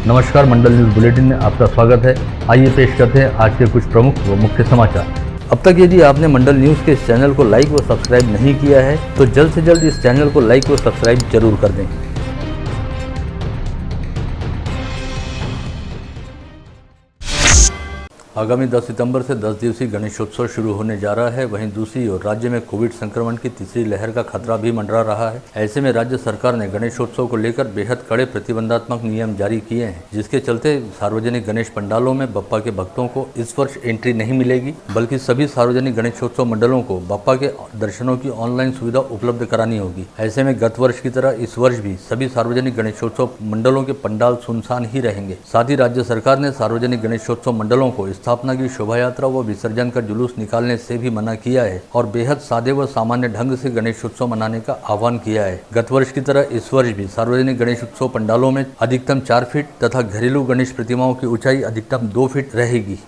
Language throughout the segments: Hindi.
नमस्कार, मंडल न्यूज़ बुलेटिन में आपका स्वागत है। आइए पेश करते हैं आज के कुछ प्रमुख व मुख्य समाचार। अब तक यदि आपने मंडल न्यूज़ के इस चैनल को लाइक व सब्सक्राइब नहीं किया है तो जल्द से जल्द इस चैनल को लाइक व सब्सक्राइब जरूर कर दें। आगामी 10 सितंबर से 10 दिवसीय गणेशोत्सव शुरू होने जा रहा है। वहीं दूसरी ओर राज्य में कोविड संक्रमण की तीसरी लहर का खतरा भी मंडरा रहा है। ऐसे में राज्य सरकार ने गणेशोत्सव को लेकर बेहद कड़े प्रतिबंधात्मक नियम जारी किए हैं, जिसके चलते सार्वजनिक गणेश पंडालों में बप्पा के भक्तों को इस वर्ष एंट्री नहीं मिलेगी, बल्कि सभी सार्वजनिक गणेशोत्सव मंडलों को बप्पा के दर्शनों की ऑनलाइन सुविधा उपलब्ध करानी होगी। ऐसे में गत वर्ष की तरह इस वर्ष भी सभी सार्वजनिक गणेशोत्सव मंडलों के पंडाल सुनसान ही रहेंगे। साथ ही राज्य सरकार ने सार्वजनिक गणेशोत्सव मंडलों को स्थापना की शोभा यात्रा व विसर्जन का जुलूस निकालने से भी मना किया है और बेहद सादे व सामान्य ढंग से गणेशोत्सव मनाने का आह्वान किया है। गत वर्ष की तरह इस वर्ष भी सार्वजनिक गणेशोत्सव पंडालों में अधिकतम 4 फीट तथा घरेलू गणेश प्रतिमाओं की ऊंचाई अधिकतम 2 फीट रहेगी।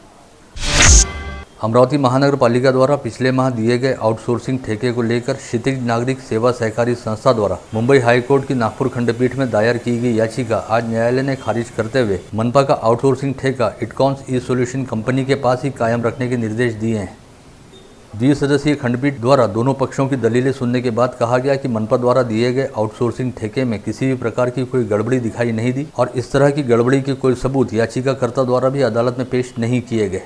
अमरावती महानगर पालिका द्वारा पिछले माह दिए गए आउटसोर्सिंग ठेके को लेकर क्षितिज नागरिक सेवा सहकारी संस्था द्वारा मुंबई हाईकोर्ट की नागपुर खंडपीठ में दायर की गई याचिका आज न्यायालय ने खारिज करते हुए मनपा का आउटसोर्सिंग ठेका इटकॉन्स ई सॉल्यूशन कंपनी के पास ही कायम रखने के निर्देश दिए हैं। द्विसदस्यीय खंडपीठ द्वारा दोनों पक्षों की दलीलें सुनने के बाद कहा गया कि मनपा द्वारा दिए गए आउटसोर्सिंग ठेके में किसी भी प्रकार की कोई गड़बड़ी दिखाई नहीं दी और इस तरह की गड़बड़ी के कोई सबूत याचिकाकर्ता द्वारा भी अदालत में पेश नहीं किए गए।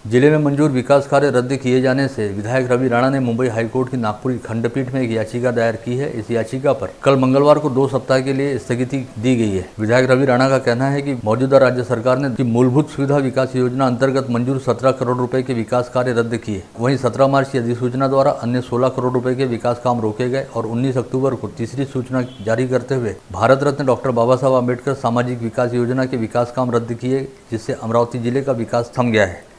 जिले में मंजूर विकास कार्य रद्द किए जाने से विधायक रवि राणा ने मुंबई हाईकोर्ट की नागपुर खंडपीठ में एक याचिका दायर की है। इस याचिका पर कल मंगलवार को 2 सप्ताह के लिए स्थगिति दी गई है। विधायक रवि राणा का कहना है कि मौजूदा राज्य सरकार ने मूलभूत सुविधा विकास योजना अंतर्गत मंजूर 17 करोड़ रुपए के विकास कार्य रद्द किए। वहीं 17 मार्च की अधिसूचना द्वारा अन्य 16 करोड़ रुपए के विकास काम रोके गए और 19 अक्टूबर को तीसरी सूचना जारी करते हुए भारत रत्न डॉक्टर बाबा साहब आम्बेडकर सामाजिक विकास योजना के विकास काम रद्द किए, जिससे अमरावती जिले का विकास थम गया है।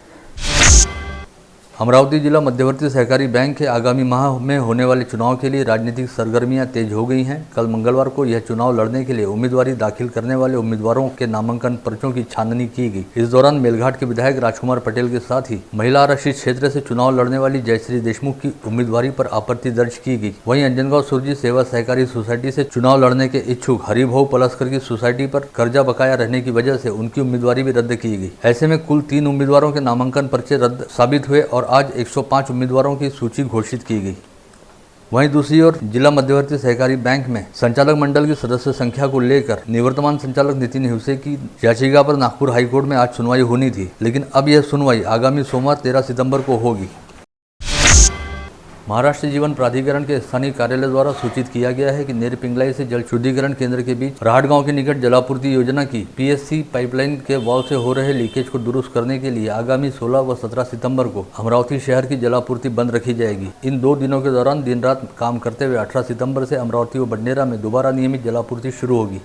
अमरावती जिला मध्यवर्ती सहकारी बैंक के आगामी माह में होने वाले चुनाव के लिए राजनीतिक सरगर्मियां तेज हो गई हैं। कल मंगलवार को यह चुनाव लड़ने के लिए उम्मीदवारी दाखिल करने वाले उम्मीदवारों के नामांकन पर्चों की छाननी की गई। इस दौरान मेलघाट के विधायक राजकुमार पटेल के साथ ही महिला आरक्षित क्षेत्र से चुनाव लड़ने वाली जयश्री देशमुख की उम्मीदवारी पर आपत्ति दर्ज की गई। वहीं अंजनगांव सुरजी सेवा सहकारी सोसाइटी से चुनाव लड़ने के इच्छुक हरिभाऊ पलस्कर की सोसाइटी पर कर्जा बकाया रहने की वजह से उनकी उम्मीदवारी भी रद्द की गई। ऐसे में कुल 3 उम्मीदवारों के नामांकन पर्चे रद्द साबित हुए और आज 105 उम्मीदवारों की सूची घोषित की गई। वहीं दूसरी ओर जिला मध्यवर्ती सहकारी बैंक में संचालक मंडल की सदस्य संख्या को लेकर निवर्तमान संचालक नितिन हिवसे की याचिका पर नागपुर हाईकोर्ट में आज सुनवाई होनी थी, लेकिन अब यह सुनवाई आगामी सोमवार 13 सितंबर को होगी। महाराष्ट्र जीवन प्राधिकरण के स्थानीय कार्यालय द्वारा सूचित किया गया है कि नेर पिंगलाई से जल शुद्धिकरण केंद्र के बीच राहटगांव के निकट जलापूर्ति योजना की पीएससी पाइपलाइन के वॉल से हो रहे लीकेज को दुरुस्त करने के लिए आगामी 16 व 17 सितंबर को अमरावती शहर की जलापूर्ति बंद रखी जाएगी। इन 2 दिनों के दौरान दिन रात काम करते हुए 18 सितंबर से अमरावती व बडनेरा में दोबारा नियमित जलापूर्ति शुरू होगी।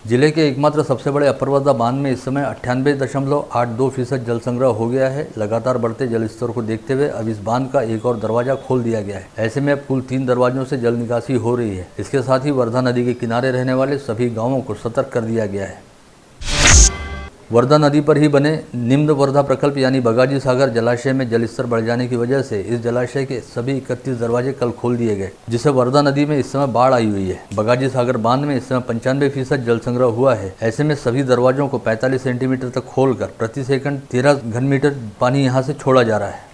जिले के एकमात्र सबसे बड़े अप्रवादा बांध में इस समय 98.82% जल संग्रह हो गया है। लगातार बढ़ते जल स्तर को देखते हुए अब इस बांध का एक और दरवाजा खोल दिया गया है। ऐसे में अब कुल 3 दरवाजों से जल निकासी हो रही है। इसके साथ ही वर्धा नदी के किनारे रहने वाले सभी गांवों को सतर्क कर दिया गया है। वर्धा नदी पर ही बने निम्न वर्धा प्रकल्प यानी बगाजी सागर जलाशय में जलस्तर बढ़ जाने की वजह से इस जलाशय के सभी 31 दरवाजे कल खोल दिए गए, जिससे वर्धा नदी में इस समय बाढ़ आई हुई है। बगाजी सागर बांध में इस समय 95% जल संग्रह हुआ है। ऐसे में सभी दरवाजों को 45 सेंटीमीटर तक खोलकर प्रति सेकंड 13 घन मीटर पानी यहां से छोड़ा जा रहा है।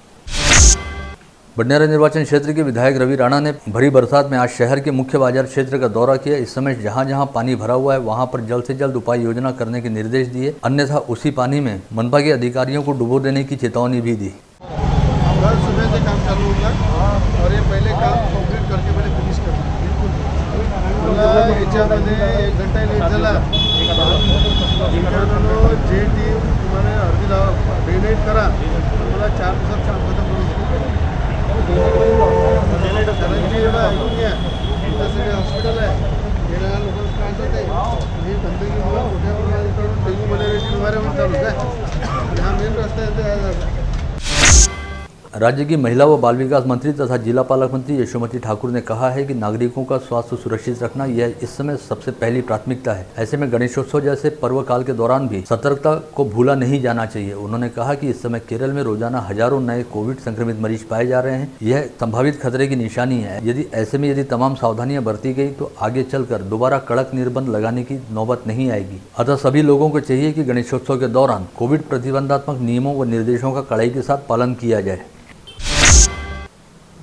बडनेरा निर्वाचन क्षेत्र के विधायक रवि राणा ने भरी बरसात में आज शहर के मुख्य बाजार क्षेत्र का दौरा किया। इस समय जहां जहां पानी भरा हुआ है वहां पर जल्द से जल्द उपाय योजना करने के निर्देश दिए, अन्यथा उसी पानी में मनपा के अधिकारियों को डुबो देने की चेतावनी भी दी। कल सुबह से काम चालू होगा और ये पहले काम कंप्लीट करके पहले फिनिश करना। याच्यामध्ये 1 घंटा लेट झाला। जे टीम तुम्हाला अर्धी डेलेट करा, मला 4 दिवसात काम खतम करून ऐकून घ्या। सगळे हॉस्पिटल आहे, येणाऱ्या लोकांना त्रास होत आहे। ही गंदगीमुळे मोठ्या प्रमाणात डेंग्यू मलेरियाची निवारण चालू आहे आणि हा मेन रस्ता आहे। राज्य की महिला व बाल विकास मंत्री तथा जिला पालक मंत्री यशोमती ठाकुर ने कहा है कि नागरिकों का स्वास्थ्य सुरक्षित रखना यह इस समय सबसे पहली प्राथमिकता है। ऐसे में गणेशोत्सव जैसे पर्व काल के दौरान भी सतर्कता को भूला नहीं जाना चाहिए। उन्होंने कहा कि इस समय केरल में रोजाना हजारों नए कोविड संक्रमित मरीज पाए जा रहे हैं। यह संभावित खतरे की निशानी है। यदि तमाम सावधानियां बरती गई तो आगे चलकर दोबारा कड़क निर्बंध लगाने की नौबत नहीं आएगी। अतः सभी लोगों को चाहिए कि गणेशोत्सव के दौरान कोविड प्रतिबंधात्मक नियमों व निर्देशों का कड़ाई के साथ पालन किया जाए।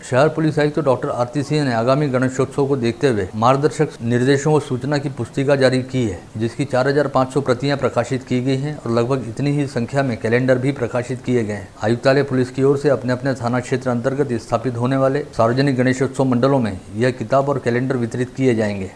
शहर पुलिस आयुक्त डॉक्टर आरती सिंह ने आगामी गणेशोत्सव को देखते हुए मार्गदर्शक निर्देशों व सूचना की पुस्तिका जारी की है, जिसकी 4500 प्रतियां प्रकाशित की गई हैं और लगभग इतनी ही संख्या में कैलेंडर भी प्रकाशित किए गए हैं। आयुक्तालय पुलिस की ओर से अपने अपने थाना क्षेत्र अंतर्गत स्थापित होने वाले सार्वजनिक गणेशोत्सव मंडलों में यह किताब और कैलेंडर वितरित किए जाएंगे।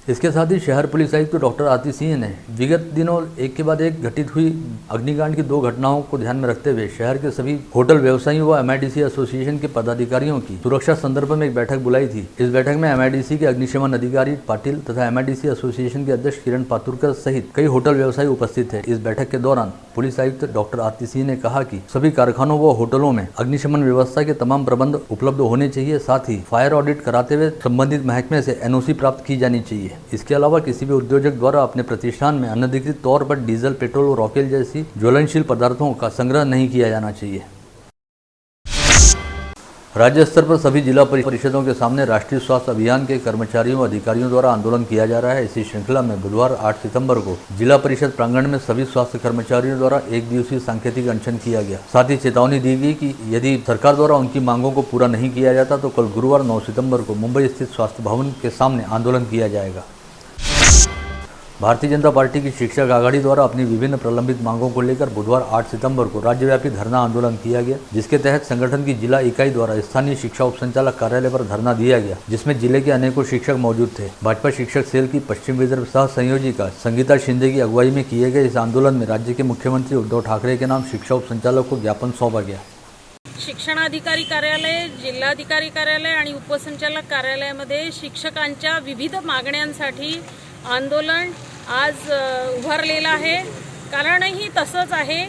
इसके साथ ही शहर पुलिस आयुक्त डॉक्टर आरती सिंह ने विगत दिनों एक के बाद एक घटित हुई अग्निकांड की 2 घटनाओं को ध्यान में रखते हुए शहर के सभी होटल व्यवसायियों व MIDC एसोसिएशन के पदाधिकारियों की सुरक्षा संदर्भ में एक बैठक बुलाई थी। इस बैठक में MIDC के अग्निशमन अधिकारी पाटिल तथा MIDC एसोसिएशन के अध्यक्ष किरण पातुरकर सहित कई होटल व्यवसायी उपस्थित थे। इस बैठक के दौरान पुलिस आयुक्त डॉक्टर आरती सिंह ने कहा कि सभी कारखानों व होटलों में अग्निशमन व्यवस्था के तमाम प्रबंध उपलब्ध होने चाहिए। साथ ही फायर ऑडिट कराते हुए संबंधित महकमे से NOC प्राप्त की जानी चाहिए। इसके अलावा किसी भी उद्योजक द्वारा अपने प्रतिष्ठान में अनधिकृत तौर पर डीजल, पेट्रोल और रॉकेल जैसी ज्वलनशील पदार्थों का संग्रह नहीं किया जाना चाहिए। राज्य स्तर पर सभी जिला परिषदों के सामने राष्ट्रीय स्वास्थ्य अभियान के कर्मचारियों व अधिकारियों द्वारा आंदोलन किया जा रहा है। इसी श्रृंखला में बुधवार 8 सितंबर को जिला परिषद प्रांगण में सभी स्वास्थ्य कर्मचारियों द्वारा 1 दिवसीय सांकेतिक अनशन किया गया। साथ ही चेतावनी दी गई कि यदि सरकार द्वारा उनकी मांगों को पूरा नहीं किया जाता तो कल गुरुवार 9 सितंबर को मुंबई स्थित स्वास्थ्य भवन के सामने आंदोलन किया जाएगा। भारतीय जनता पार्टी की शिक्षक आघाड़ी द्वारा अपनी विभिन्न प्रलंबित मांगों को लेकर बुधवार 8 सितंबर को राज्यव्यापी धरना आंदोलन किया गया, जिसके तहत संगठन की जिला इकाई द्वारा स्थानीय शिक्षा उपसंचालक कार्यालय पर धरना दिया गया, जिसमें जिले के अनेकों शिक्षक मौजूद थे। भाजपा शिक्षक सेल की पश्चिम विदर्भ सह संयोजिका संगीता शिंदे की अगुवाई में किए गए इस आंदोलन में राज्य के मुख्यमंत्री उद्धव ठाकरे के नाम शिक्षा उपसंचालक को ज्ञापन सौंपा गया। शिक्षणाधिकारी कार्यालय, जिल्हाधिकारी कार्यालय आणि उपसंचालक कार्यालयामध्ये शिक्षकांच्या विविध मागण्यांसाठी आंदोलन आज उभारलेलं आहे। कारणही तसंच आहे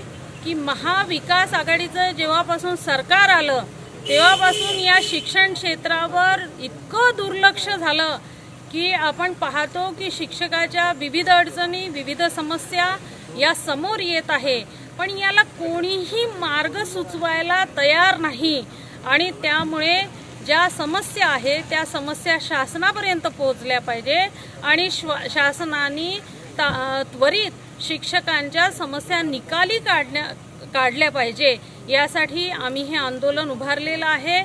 की महाविकास आघाडीचं जेव्हापासून सरकार आलं तेव्हापासून या शिक्षण क्षेत्रावर इतकं दुर्लक्ष झालं की आपण पाहतो की शिक्षकाच्या विविध अडचणी, विविध समस्या या समोर येत आहे, पण याला कोणीही मार्ग सुचवायला तयार नाही आणि त्यामुळे ज्या समस्या आहे त्या समस्या शासनापर्यंत पोहोचल्या पाहिजे आणि शासनाने त्वरित शिक्षकांच्या समस्या निकाली काढल्या पाहिजे, यासाठी आम्ही हे आंदोलन उभारलेलं आहे।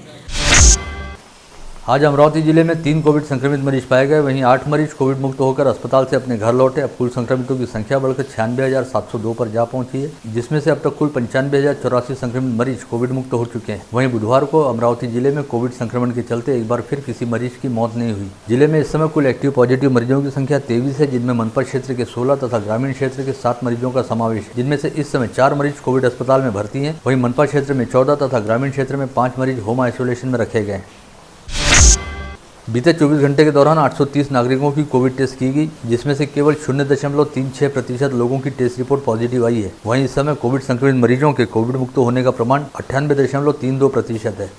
आज अमरावती जिले में 3 कोविड संक्रमित मरीज पाए गए, वहीं 8 मरीज कोविड मुक्त होकर अस्पताल से अपने घर लौटे। अब कुल संक्रमितों की संख्या बढ़कर 96,702 पर जा पहुंची है, जिसमें से अब तक कुल 95,084 संक्रमित मरीज कोविड मुक्त हो चुके हैं। वहीं बुधवार को अमरावती जिले में कोविड संक्रमण के चलते एक बार फिर किसी मरीज की मौत नहीं हुई। जिले में इस समय कुल एक्टिव पॉजिटिव मरीजों की संख्या 23 है, जिनमें मनपा क्षेत्र के 16 तथा ग्रामीण क्षेत्र के 7 मरीजों का समावेश है, जिनमें से इस समय 4 मरीज कोविड अस्पताल में भर्ती हैं। वहीं मनपा क्षेत्र में 14 तथा ग्रामीण क्षेत्र में 5 मरीज होम आइसोलेशन में रखे गए। बीते 24 घंटे के दौरान 830 नागरिकों की कोविड टेस्ट की गई, जिसमें से केवल 0.36% लोगों की टेस्ट रिपोर्ट पॉजिटिव आई है। वहीं इस समय कोविड संक्रमित मरीजों के कोविड मुक्त होने का प्रमाण 98.32% है।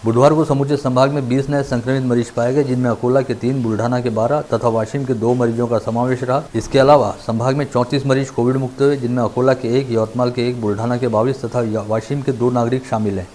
बुधवार को समूचे संभाग में 20 नए संक्रमित मरीज पाए गए, जिनमें अकोला के 3, बुल्ढाना के 12 तथा वाशिम के 2 मरीजों का समावेश रहा। इसके अलावा संभाग में 34 मरीज कोविड मुक्त हुए, जिनमें अकोला के 1, यवतमाल के 1, बुल्ढाना के 22 तथा वाशिम के 2 नागरिक शामिल हैं।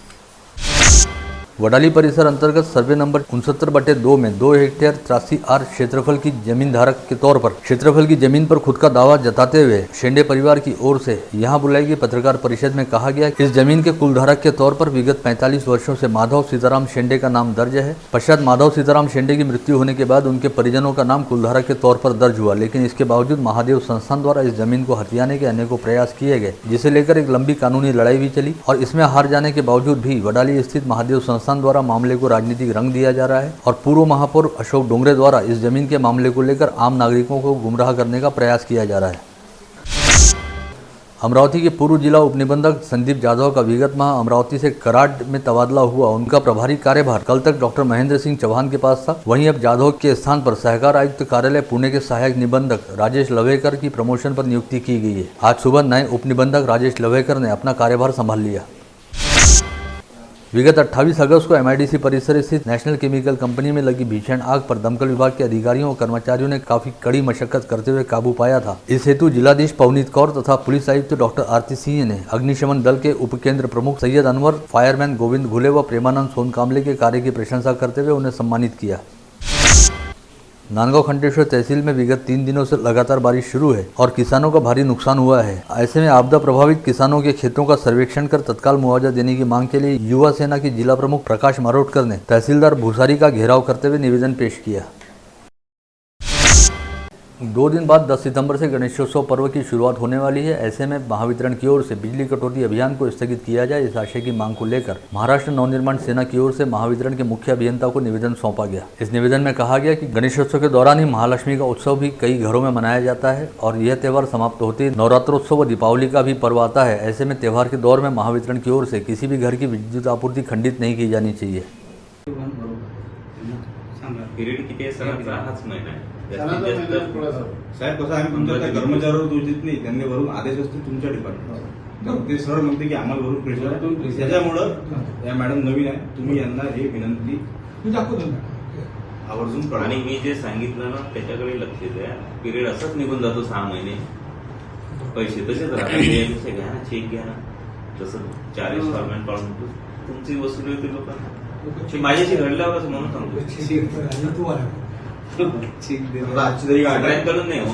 वडाली परिसर अंतर्गत सर्वे नंबर 69/2 में 2 हेक्टेयर 83 आर क्षेत्रफल की जमीन धारक के तौर पर क्षेत्रफल की जमीन पर खुद का दावा जताते हुए शेंडे परिवार की ओर से यहां बुलाई गई पत्रकार परिषद में कहा गया कि इस जमीन के कुल धारक के तौर पर विगत 45 वर्षों से माधव सीताराम शेंडे का नाम दर्ज है। पश्चात माधव सीताराम शेंडे की मृत्यु होने के बाद उनके परिजनों का नाम कुलधारक के तौर पर दर्ज हुआ, लेकिन इसके बावजूद महादेव संस्थान द्वारा इस जमीन को हथियाने के अनेकों प्रयास किए गए, जिसे लेकर एक लंबी कानूनी लड़ाई भी चली और इसमें हार जाने के बावजूद भी वडाली स्थित महादेव संस्थान द्वारा मामले को राजनीतिक रंग दिया जा रहा है और पूर्व महापौर अशोक डोंगरे द्वारा इस जमीन के मामले को लेकर आम नागरिकों को गुमराह करने का प्रयास किया जा रहा है। अमरावती के पूर्व जिला उपनिबंधक संदीप जाधव का विगत माह अमरावती से कराड में तबादला हुआ। उनका प्रभारी कार्यभार कल तक डॉक्टर महेंद्र सिंह चौहान के पास था। वहीं अब जाधव के स्थान पर सहकार आयुक्त कार्यालय पुणे के सहायक निबंधक राजेश लवेकर की प्रमोशन पर नियुक्ति की गई है। आज सुबह नए उपनिबंधक राजेश लवेकर ने अपना कार्यभार संभाल लिया। विगत 28 अगस्त को MIDC परिसर स्थित नेशनल केमिकल कंपनी में लगी भीषण आग पर दमकल विभाग के अधिकारियों और कर्मचारियों ने काफी कड़ी मशक्कत करते हुए काबू पाया था। इस हेतु जिलाधीश पवनीत कौर तथा पुलिस आयुक्त डॉक्टर आरती सिंह ने अग्निशमन दल के उपकेंद्र प्रमुख सैयद अनवर, फायरमैन गोविंद घुले व प्रेमानंद सोनकामले के कार्य की प्रशंसा करते हुए उन्हें सम्मानित किया। नांदगांव खंडेश्वर तहसील में विगत 3 दिनों से लगातार बारिश शुरू है और किसानों का भारी नुकसान हुआ है। ऐसे में आपदा प्रभावित किसानों के खेतों का सर्वेक्षण कर तत्काल मुआवजा देने की मांग के लिए युवा सेना के जिला प्रमुख प्रकाश मारोटकर ने तहसीलदार भूसारी का घेराव करते हुए निवेदन पेश किया। 2 दिन बाद 10 सितंबर से गणेशोत्सव पर्व की शुरुआत होने वाली है। ऐसे में महावितरण की ओर से बिजली कटौती अभियान को स्थगित किया जाए, इस आशय की मांग को लेकर महाराष्ट्र नवनिर्माण सेना की ओर से महावितरण के मुख्य अभियंता को निवेदन सौंपा गया। इस निवेदन में कहा गया कि गणेशोत्सव के दौरान ही महालक्ष्मी का उत्सव भी कई घरों में मनाया जाता है और यह त्यौहार समाप्त होते ही नवरात्रोत्सव व दीपावली का भी पर्व आता है। ऐसे में त्यौहार के दौर में महावितरण की ओर से किसी भी घर की विद्युत आपूर्ति खंडित नहीं की जानी चाहिए। पिरियड किती आहे सरांचा हाच महिना आहे सणाचा महिना थोडा सा. साहेब कसं आहे तुमच्या त्या कर्मचाऱ्यावर दोष देत नाही, त्यांनी वरून आदेश असते तुमच्या डिपार्टमेंटचा, तर ते सर म्हणते की आम्हाला वरून प्रेशर आहे. त्याच्यामुळं या मॅडम नवीन आहे, तुम्ही यांना हे विनंती आवर्जून करा. आणि मी जे सांगितलं ना त्याच्याकडे लक्ष द्या. पिरियड असंच निघून जातो 6 महिने, पैसे तसेच राहतात. घ्या ना, चेक घ्या ना, तसं 4 इन्स्टॉलमेंट काढून तुमची वसुली होती लोकांना. माझ्याशी घडल्यावरच म्हणून सांगतो आजची तरी गाठ आहे. करून नाही हो.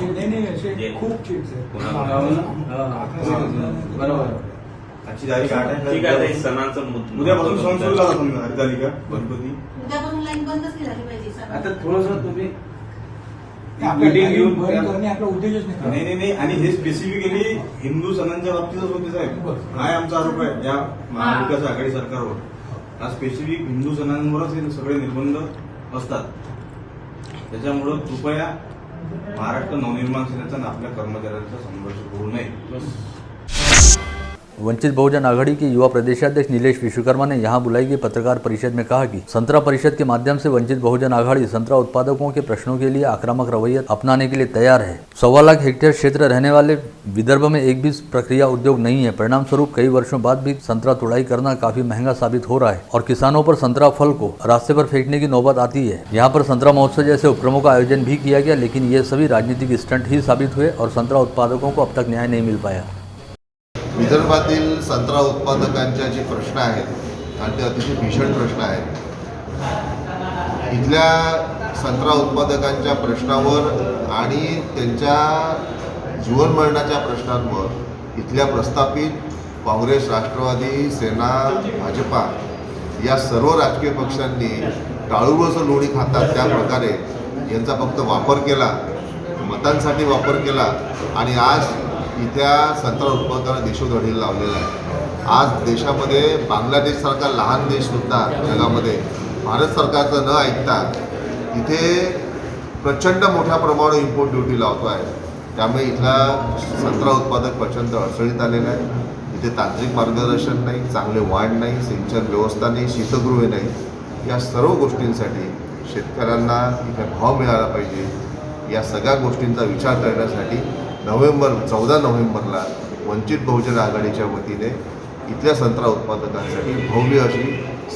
आजची तारीख 8 आहे. ठीक आहे. आता सणांचं उद्यापासून सण सुरू झाला समजा, हरतालिका, गणपती. उद्यापासून लाईन बंदच नाही झाली पाहिजे सर. आता थोडंसं तुम्ही मीटिंग घेऊन करणे आपला उद्देशच नाही. नाही आणि हे स्पेसिफिकली हिंदू सणांच्या बाबतीतच होते साहेब. हा आमचा आरोप आहे या महाविकास आघाडी सरकारवर. हा स्पेसिफिक हिंदू सणांवरच हे सगळे निर्बंध असतात. त्याच्यामुळं कृपया महाराष्ट्र नवनिर्माण सेनेचा आणि आपल्या कर्मचाऱ्यांचा संघर्ष होऊ नये. वंचित बहुजन आघाड़ी के युवा प्रदेशाध्यक्ष नीलेश विश्वकर्मा ने यहां बुलाई गई पत्रकार परिषद में कहा कि संतरा परिषद के माध्यम से वंचित बहुजन आघाड़ी संतरा उत्पादकों के प्रश्नों के लिए आक्रामक रवैया अपनाने के लिए तैयार है। 1.25 लाख हेक्टेयर क्षेत्र रहने वाले विदर्भ में एक भी प्रक्रिया उद्योग नहीं है। परिणाम स्वरूप कई वर्षों बाद भी संतरा तुड़ाई करना काफी महंगा साबित हो रहा है और किसानों पर संतरा फल को रास्ते पर फेंकने की नौबत आती है। यहाँ पर संतरा महोत्सव जैसे उपक्रमों का आयोजन भी किया गया, लेकिन ये सभी राजनीतिक स्टंट ही साबित हुए और संतरा उत्पादकों को अब तक न्याय नहीं मिल पाया। विदर्भातील संत्रा उत्पादकांच्या जे प्रश्न आहेत आणि ते अतिशय भीषण प्रश्न आहेत. इथल्या संत्रा उत्पादकांच्या प्रश्नावर आणि त्यांच्या जीवनमरणाच्या प्रश्नांवर इथल्या प्रस्थापित काँग्रेस, राष्ट्रवादी, सेना, भाजपा या सर्व राजकीय पक्षांनी टाळूवचं लोणी खातात त्या प्रकारे यांचा फक्त वापर केला, मतांसाठी वापर केला आणि आज इथल्या संत्रा उत्पादकांना देशोधडीला लावलेला आहे. आज देशामध्ये बांगलादेशसारखा लहान देशसुद्धा जगामध्ये भारत सरकारचं न ऐकता इथे प्रचंड मोठ्या प्रमाणावर इम्पोर्ट ड्युटी लावतो आहे. त्यामुळे इथला संत्रा उत्पादक प्रचंड अडचणीत आलेला आहे. इथे तांत्रिक मार्गदर्शन नाही, चांगले वाढ नाही, सिंचन व्यवस्था नाही, शीतगृहे नाही. या सर्व गोष्टींसाठी शेतकऱ्यांना इथे भाव मिळाला पाहिजे. या सगळ्या गोष्टींचा विचार करण्यासाठी 14 नोव्हेंबरला वंचित बहुजन आघाडीच्या वतीने इथल्या संत्रा उत्पादकांसाठी भव्य अशी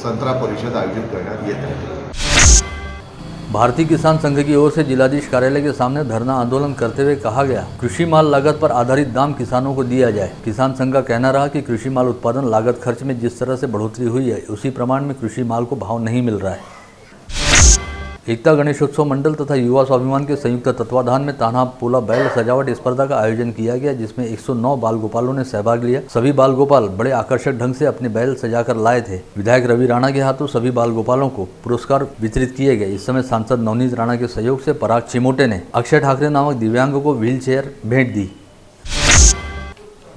संत्रा परिषद आयोजित करण्यात येत आहे. भारतीय किसान संघ की ओर से जिलाधीश कार्यालय के सामने धरना आंदोलन करते हुए कहा गया, कृषि माल लागत पर आधारित दाम किसानों को दिया जाए। किसान संघ का कहना रहा कि कृषि माल उत्पादन लागत खर्च में जिस तरह से बढ़ोतरी हुई है, उसी प्रमाण में कृषि माल को भाव नहीं मिल रहा है। एकता गणेशोत्सव मंडल तथा युवा स्वाभिमान के संयुक्त तत्वाधान में तान्हा पोला बैल सजावट स्पर्धा का आयोजन किया गया, जिसमें 109 बाल गोपालों ने सहभाग लिया। सभी बाल गोपाल बड़े आकर्षक ढंग से अपने बैल सजाकर लाए थे। विधायक रवि राणा के हाथों सभी बाल गोपालों को पुरस्कार वितरित किए गए। इस समय सांसद नवनीत राणा के सहयोग से पराग चिमोटे ने अक्षय ठाकरे नामक दिव्यांग को व्हील चेयर भेंट दी।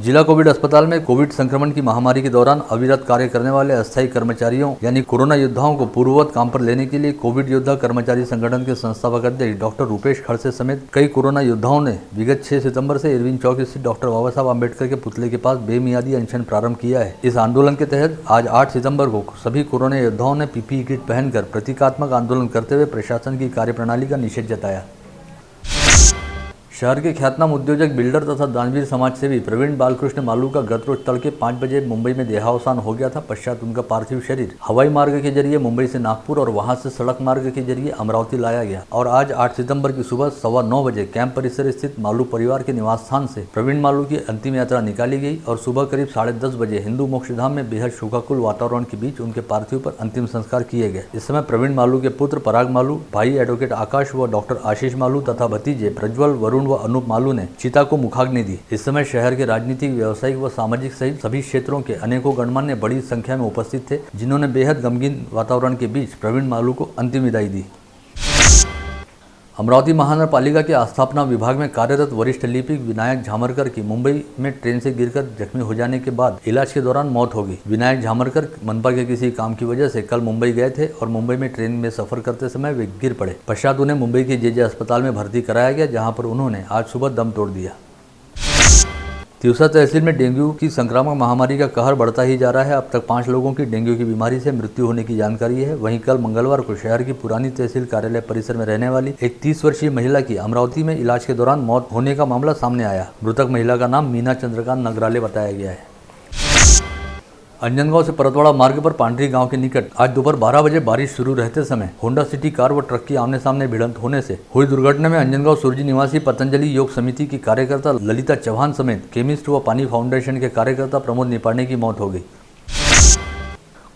जिला कोविड अस्पताल में कोविड संक्रमण की महामारी के दौरान अविरत कार्य करने वाले अस्थायी कर्मचारियों यानी कोरोना योद्धाओं को पूर्ववत काम पर लेने के लिए कोविड योद्धा कर्मचारी संगठन के संस्थापक अध्यक्ष डॉक्टर रूपेश खड़से समेत कई कोरोना योद्धाओं ने विगत 6 सितंबर से इरविन चौक स्थित डॉक्टर बाबा साहब अम्बेडकर के पुतले के पास बेमियादी अनशन प्रारंभ किया है। इस आंदोलन के तहत आज 8 सितंबर को सभी कोरोना योद्धाओं ने पीपीई किट पहनकर प्रतीकात्मक आंदोलन करते हुए प्रशासन की कार्यप्रणाली का निषेध जताया। शहर के ख्यातनाम उद्योजक बिल्डर तथा दानवीर समाज सेवी प्रवीण बालकृष्ण मालू का गत रोज तड़के 5 बजे मुंबई में देहावसान हो गया था। पश्चात उनका पार्थिव शरीर हवाई मार्ग के जरिए मुंबई से नागपुर और वहां से सड़क मार्ग के जरिए अमरावती लाया गया और आज 8 सितंबर की सुबह 9:15 बजे कैंप परिसर स्थित मालू परिवार के निवास स्थान से प्रवीण मालू की अंतिम यात्रा निकाली गई और सुबह करीब 10:30 बजे हिंदू मोक्षधाम में बेहद शोकाकुल वातावरण के बीच उनके पार्थिव पर अंतिम संस्कार किए गए। इस समय प्रवीण मालू के पुत्र पराग मालू, भाई एडवोकेट आकाश व डॉक्टर आशीष मालू तथा भतीजे प्रज्वल, वरुण व अनूप मालू ने चिता को मुखाग्नि दी। इस समय शहर के राजनीतिक, व्यावसायिक व सामाजिक सहित सभी क्षेत्रों के अनेकों गणमान्य बड़ी संख्या में उपस्थित थे, जिन्होंने बेहद गमगीन वातावरण के बीच प्रवीण मालू को अंतिम विदाई दी। अमरावती महानगर पालिका के आस्थापना विभाग में कार्यरत वरिष्ठ लिपिक विनायक झामरकर की मुंबई में ट्रेन से गिरकर जख्मी हो जाने के बाद इलाज के दौरान मौत हो गई। विनायक झामरकर मनपा के किसी काम की वजह से कल मुंबई गए थे और मुंबई में ट्रेन में सफर करते समय वे गिर पड़े। पश्चात उन्हें मुंबई के जेजे अस्पताल में भर्ती कराया गया, जहाँ पर उन्होंने आज सुबह दम तोड़ दिया। तिवसा तहसील में डेंगू की संक्रामक महामारी का कहर बढ़ता ही जा रहा है। अब तक 5 लोगों की डेंगू की बीमारी से मृत्यु होने की जानकारी है। वहीं कल मंगलवार को शहर की पुरानी तहसील कार्यालय परिसर में रहने वाली एक 30 वर्षीय महिला की अमरावती में इलाज के दौरान मौत होने का मामला सामने आया। मृतक महिला का नाम मीना चंद्रकांत नगराले बताया गया है। अंजनगांव से परतवाड़ा मार्ग पर पांडरी गांव के निकट आज दोपहर 12 बजे बारिश शुरू रहते समय होंडा सिटी कार व ट्रक की आमने सामने भिड़ंत होने से हुई दुर्घटना में अंजनगांव सुरजी निवासी पतंजलि योग समिति की कार्यकर्ता ललिता चौहान समेत केमिस्ट व पानी फाउंडेशन के कार्यकर्ता प्रमोद निपाणे की मौत हो गई।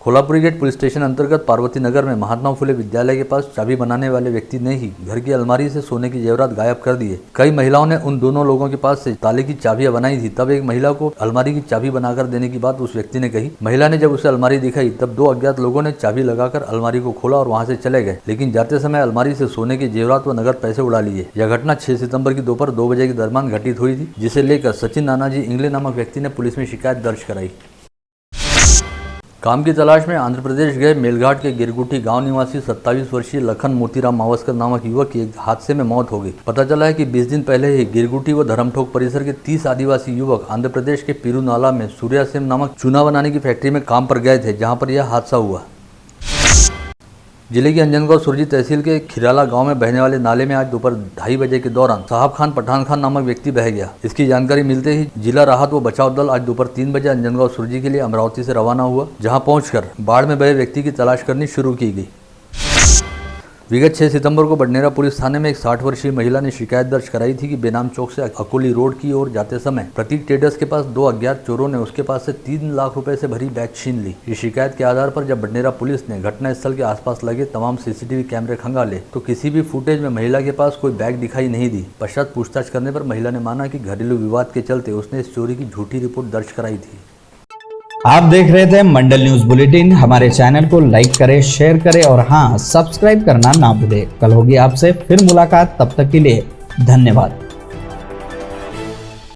कोल्हापुरी गेट पुलिस स्टेशन अंतर्गत पार्वती नगर में महात्मा फुले विद्यालय के पास चाबी बनाने वाले व्यक्ति ने ही घर की अलमारी से सोने की जेवरात गायब कर दिए। कई महिलाओं ने उन दोनों लोगों के पास से ताले की चाबियां बनाई थी। तब एक महिला को अलमारी की चाबी बनाकर देने की बात उस व्यक्ति ने कही। महिला ने जब उसे अलमारी दिखाई तब 2 अज्ञात लोगों ने चाबी लगाकर अलमारी को खोला और वहां से चले गए, लेकिन जाते समय अलमारी से सोने की जेवरात व नगद पैसे उड़ा लिए। यह घटना 6 सितंबर की दोपहर 2 बजे के दरमियान घटित हुई थी, जिसे लेकर सचिन नानाजी इंगले नामक व्यक्ति ने पुलिस में शिकायत दर्ज कराई। काम की तलाश में आंध्र प्रदेश गए मेलघाट के गिरगुटी गांव निवासी 27 वर्षीय लखन मोतीराम मावस्कर नामक युवक की एक हादसे में मौत हो गई। पता चला है कि 20 दिन पहले ही गिरगुटी व धरमठोक परिसर के 30 आदिवासी युवक आंध्र प्रदेश के पिरुनाला में सूर्यासेम नामक चूना बनाने की फैक्ट्री में काम पर गए थे, जहां पर यह हादसा हुआ। जिले की अंजनगांव सुरजी तहसील के खिराला गांव में बहने वाले नाले में आज दोपहर 2:30 बजे के दौरान साहब खान पठान खान नामक व्यक्ति बह गया। इसकी जानकारी मिलते ही जिला राहत व बचाव दल आज दोपहर 3 बजे अंजनगांव सुरजी के लिए अमरावती से रवाना हुआ, जहां पहुंचकर बाढ़ में बहे व्यक्ति की तलाश करनी शुरू की गई। विगत 6 सितंबर को बडनेरा पुलिस थाने में एक 60 वर्षीय महिला ने शिकायत दर्ज कराई थी कि बेनाम चौक से अकोली रोड की ओर जाते समय प्रतीक ट्रेडर्स के पास 2 अज्ञात चोरों ने उसके पास से 3 लाख रुपए से भरी बैग छीन ली। इस शिकायत के आधार पर जब बडनेरा पुलिस ने घटनास्थल के आसपास लगे तमाम सीसीटीवी कैमरे खंगाले तो किसी भी फुटेज में महिला के पास कोई बैग दिखाई नहीं दी। पश्चात पूछताछ करने पर महिला ने माना कि घरेलू विवाद के चलते उसने इस चोरी की झूठी रिपोर्ट दर्ज कराई थी। आप देख रहे थे मंडल न्यूज बुलेटिन। हमारे चैनल को लाइक करें, शेयर करें और हाँ, सब्सक्राइब करना ना भूलें। कल होगी आपसे फिर मुलाकात, तब तक के लिए धन्यवाद।